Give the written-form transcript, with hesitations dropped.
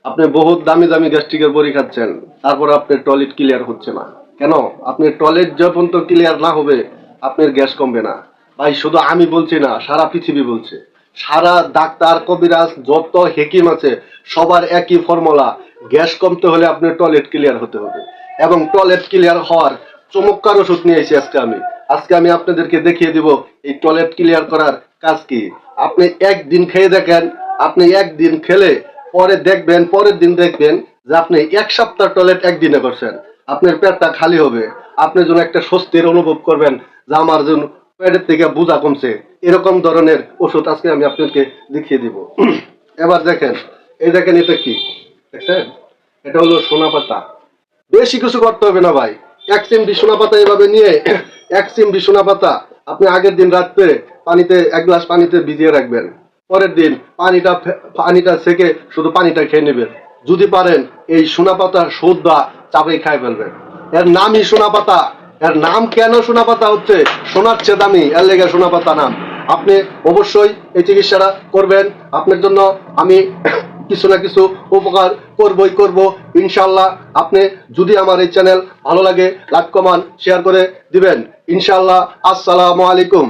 আপনি বহুত দামি দামি গ্যাস্ট্রিকের বড়ি খাচ্ছেন, তারপর আপনার টয়লেট ক্লিয়ার হচ্ছে না কেন? আপনার টয়লেট যখন তো ক্লিয়ার না হবে আপনার গ্যাস কমবে না। ভাই শুধু আমি বলছি না, সারা পৃথিবী বলছে, সারা ডাক্তার কবিরাজ যত হেকিম আছে সবার একই ফর্মুলা, গ্যাস কমতে হলে আপনার টয়লেট ক্লিয়ার হতে হবে। এবং টয়লেট ক্লিয়ার হওয়ার চমৎকার ওষুধ নিয়ে এসেছি আজকে আমি আপনাদেরকে দেখিয়ে দিব এই টয়লেট ক্লিয়ার করার কাজ কি। আপনি একদিন খেয়ে দেখেন, আপনি একদিন খেলে পরের দিন দেখবেন যে আপনি এক সপ্তাহ টয়লেট একদিনে করছেন, আপনার পেটটা খালি হবে, আপনি যেন একটা স্বস্তির অনুভব করবেন যে আমার জন্য পেটের থেকে বোঝা কমছে। এরকম ধরনের ওষুধ আজকে আমি আপনাকে দেখিয়ে দিব। এবার দেখেন, এই দেখেন এটা কি দেখছেন, এটা হলো সোনা পাতা। বেশি কিছু করতে হবে না ভাই, এক চিমটি সোনা পাতা এভাবে নিয়ে এক চিমটি সোনা পাতা আপনি আগের দিন রাত্রে পানিতে, এক গ্লাস পানিতে ভিজিয়ে রাখবেন। পরের দিন পানিটা সেকে শুধু পানিটা খেয়ে নেবেন। যদি পারেন এই সোনা পাতা সৌদা চাপে খাই ফেলবেন। এর নামই সোনা পাতা। এর নাম কেন সোনা পাতা হচ্ছে, সোনার চেয়ে দামি, এর লেগে সোনা পাতা নাম। আপনি অবশ্যই এই চিকিৎসাটা করবেন। আপনার জন্য আমি কিছু না কিছু উপকার করব ইনশাল্লাহ। আপনি যদি আমার এই চ্যানেল ভালো লাগে লাইক কমেন্ট শেয়ার করে দিবেন ইনশাল্লাহ। আসসালামু আলাইকুম।